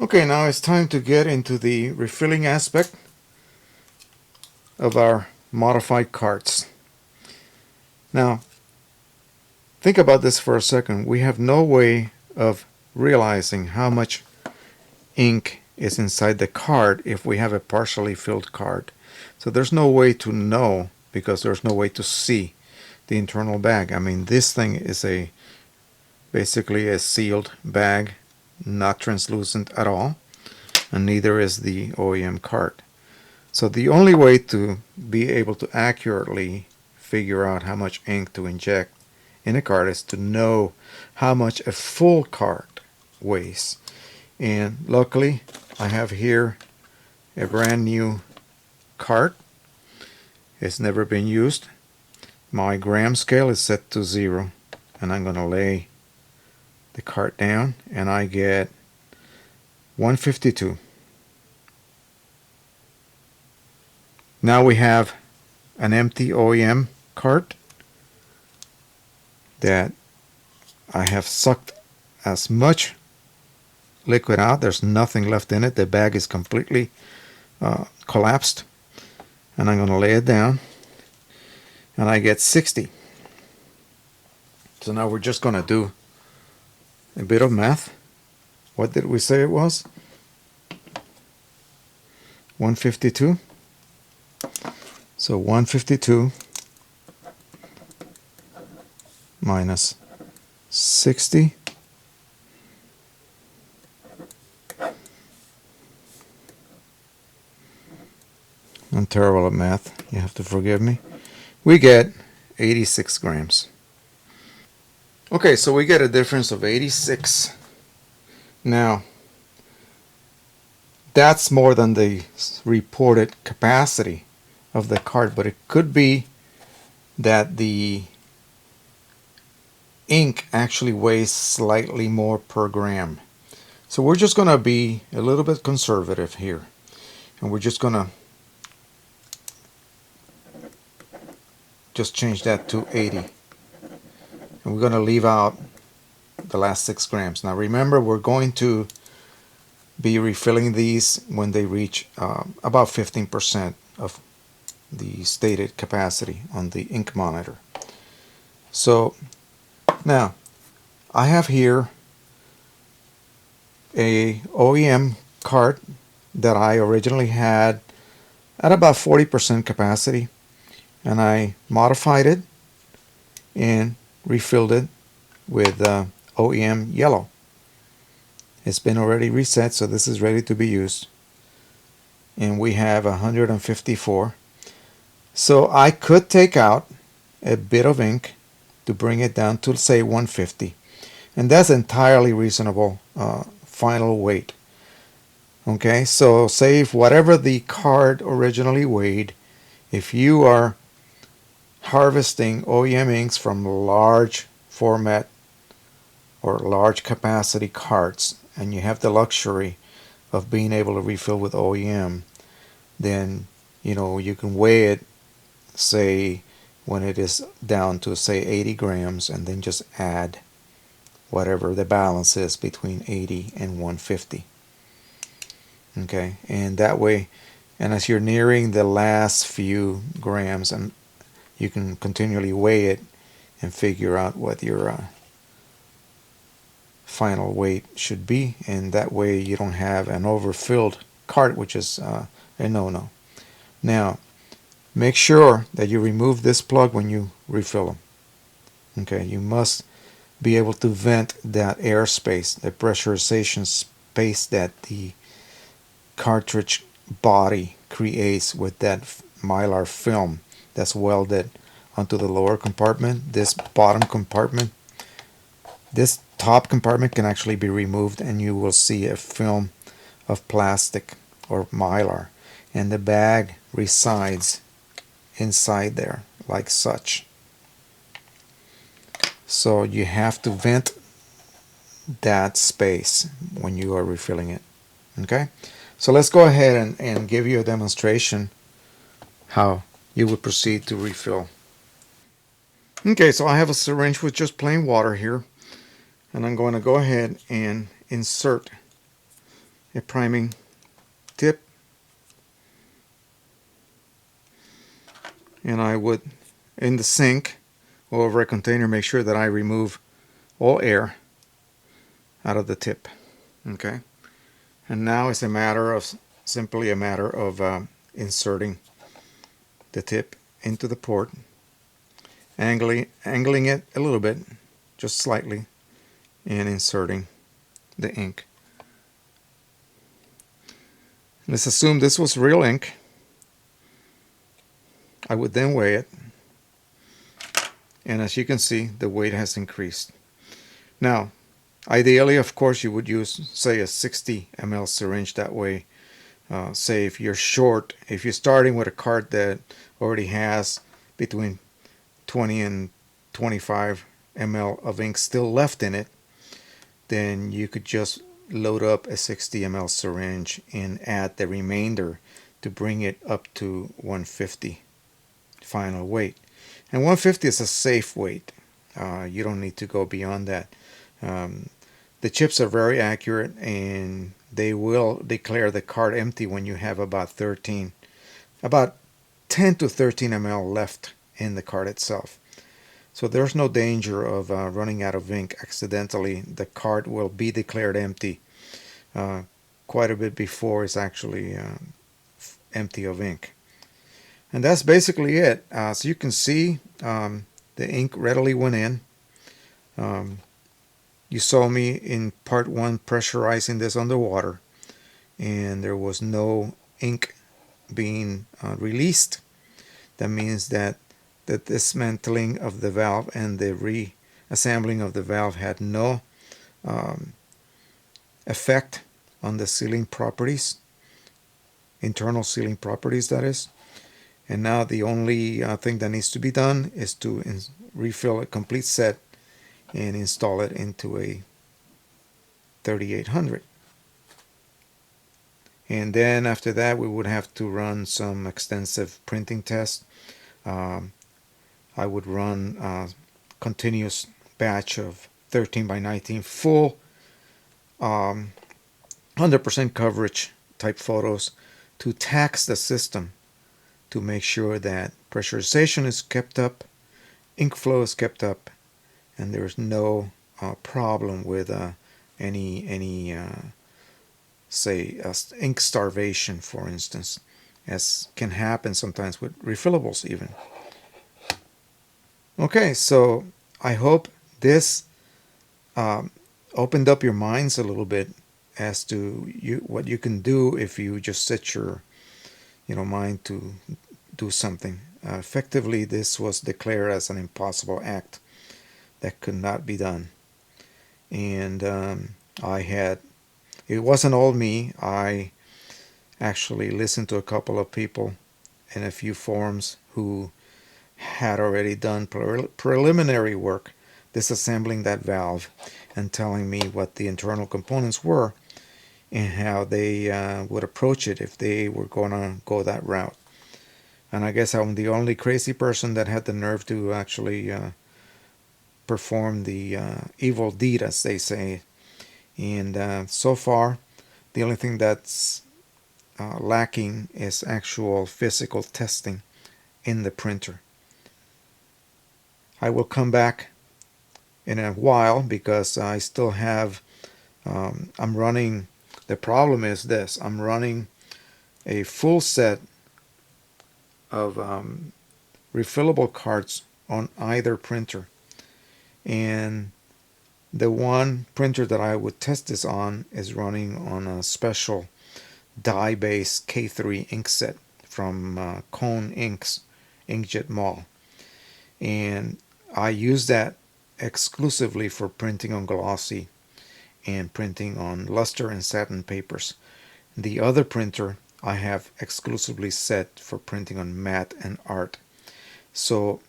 Okay, now it's time to get into the refilling aspect of our modified carts. Now, think about this for a second. We have no way of realizing how much ink is inside the cart if we have a partially filled cart. So there's no way to know because there's no way to see the internal bag. I mean, this thing is basically a sealed bag, not translucent at all, and neither is the OEM cart. So the only way to be able to accurately figure out how much ink to inject in a cart is to know how much a full cart weighs. And luckily I have here a brand new cart. It's never been used. My gram scale is set to 0, and I'm going to lay the cart down and I get 152. Now we have an empty OEM cart that I have sucked as much liquid out. There's nothing left in it. The bag is completely collapsed, and I'm going to lay it down and I get 60. So now we're just going to do a bit of math. What did we say it was? 152. So 152 minus 60 I'm terrible at math, you have to forgive me. We get 86 grams. Okay, so we get a difference of 86. Now, that's more than the reported capacity of the cart, but it could be that the ink actually weighs slightly more per gram. So we're just going to be a little bit conservative here, and we're just going to just change that to 80, and we're going to leave out the last 6 grams. Now remember, we're going to be refilling these when they reach about 15% of the stated capacity on the ink monitor. So now I have here a OEM cart that I originally had at about 40% capacity, and I modified it and refilled it with OEM yellow. It's been already reset, so this is ready to be used, and we have 154. So I could take out a bit of ink to bring it down to, say, 150, and that's entirely reasonable final weight. Okay, so say if whatever the card originally weighed, if you are harvesting OEM inks from large format or large capacity carts, and you have the luxury of being able to refill with OEM, then you can weigh it, say, when it is down to, say, 80 grams, and then just add whatever the balance is between 80 and 150. Okay, and that way, and as you're nearing the last few grams, and you can continually weigh it and figure out what your final weight should be, and that way you don't have an overfilled cart, which is a no-no. Now, make sure that you remove this plug when you refill them. Okay, you must be able to vent that air space, the pressurization space that the cartridge body creates with that mylar film that's welded onto the lower compartment. This bottom compartment, this top compartment can actually be removed, and you will see a film of plastic or mylar, and the bag resides inside there like such. So you have to vent that space when you are refilling it. Okay, so let's go ahead and give you a demonstration how you would proceed to refill. Okay, so I have a syringe with just plain water here, and I'm going to go ahead and insert a priming tip, and I would, in the sink or over a container, make sure that I remove all air out of the tip. Okay, and now it's simply a matter of inserting the tip into the port, angling it a little bit, just slightly, and inserting the ink. Let's assume this was real ink. I would then weigh it, and as you can see, the weight has increased. Now, ideally, of course, you would use, say, a 60 ml syringe. That way, say if you're short, if you're starting with a cart that already has between 20 and 25 ml of ink still left in it, then you could just load up a 60 ml syringe and add the remainder to bring it up to 150 final weight. And 150 is a safe weight. You don't need to go beyond that. The chips are very accurate, and they will declare the cart empty when you have about 10 to 13 ml left in the cart itself. So there's no danger of running out of ink accidentally. The cart will be declared empty quite a bit before it's actually empty of ink. And that's basically it. So you can see the ink readily went in. You saw me in part 1 pressurizing this underwater, and there was no ink being released. That means that the dismantling of the valve and the reassembling of the valve had no effect on the sealing properties, internal sealing properties, that is. And now the only thing that needs to be done is to refill a complete set and install it into a 3800. And then after that, we would have to run some extensive printing tests. I would run a continuous batch of 13 by 19 full 100% coverage type photos to tax the system to make sure that pressurization is kept up, ink flow is kept up, and there's no problem with any say ink starvation, for instance, as can happen sometimes with refillables even. Okay, so I hope this opened up your minds a little bit as to what you can do if you just set your mind to do something. Effectively, this was declared as an impossible act that could not be done. And it wasn't all me. I actually listened to a couple of people in a few forums who had already done preliminary work disassembling that valve and telling me what the internal components were and how they would approach it if they were going to go that route. And I guess I'm the only crazy person that had the nerve to actually perform the evil deed, as they say. And so far, the only thing that's lacking is actual physical testing in the printer. I will come back in a while because I still have, I'm running, the problem is this, I'm running a full set of refillable carts on either printer. And the one printer that I would test this on is running on a special dye-based K3 ink set from Cone Inks Inkjet Mall. And I use that exclusively for printing on glossy and printing on luster and satin papers. The other printer I have exclusively set for printing on matte and art. So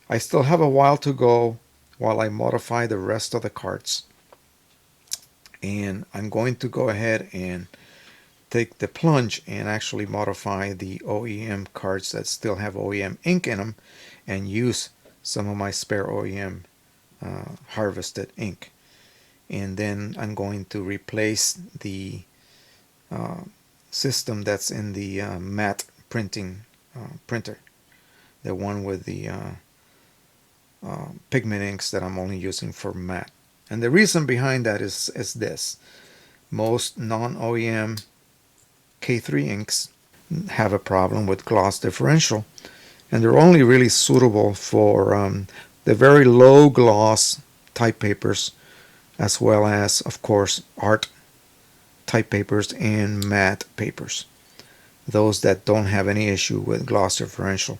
I still have a while to go while I modify the rest of the carts. And I'm going to go ahead and take the plunge and actually modify the OEM carts that still have OEM ink in them and use some of my spare OEM harvested ink. And then I'm going to replace the system that's in the matte printing printer, the one with the pigment inks that I'm only using for matte. And the reason behind that is this: most non-OEM K3 inks have a problem with gloss differential, and they're only really suitable for the very low gloss type papers, as well as, of course, art type papers and matte papers, those that don't have any issue with gloss differential.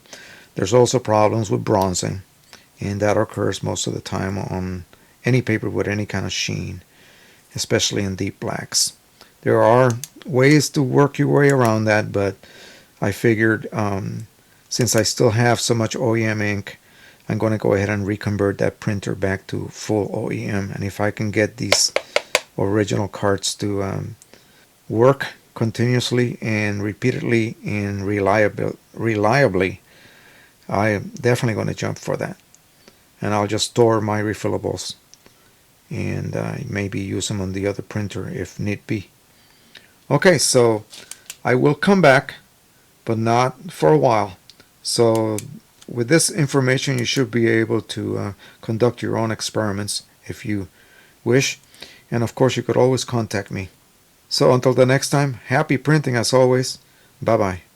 There's also problems with bronzing, and that occurs most of the time on any paper with any kind of sheen, especially in deep blacks. There are ways to work your way around that, but I figured since I still have so much OEM ink, I'm going to go ahead and reconvert that printer back to full OEM. And if I can get these original carts to work continuously and repeatedly and reliably, I'm definitely going to jump for that. And I'll just store my refillables and maybe use them on the other printer if need be. Okay, so I will come back, but not for a while. So with this information, you should be able to conduct your own experiments if you wish. And of course, you could always contact me. So until the next time, happy printing as always. Bye-bye.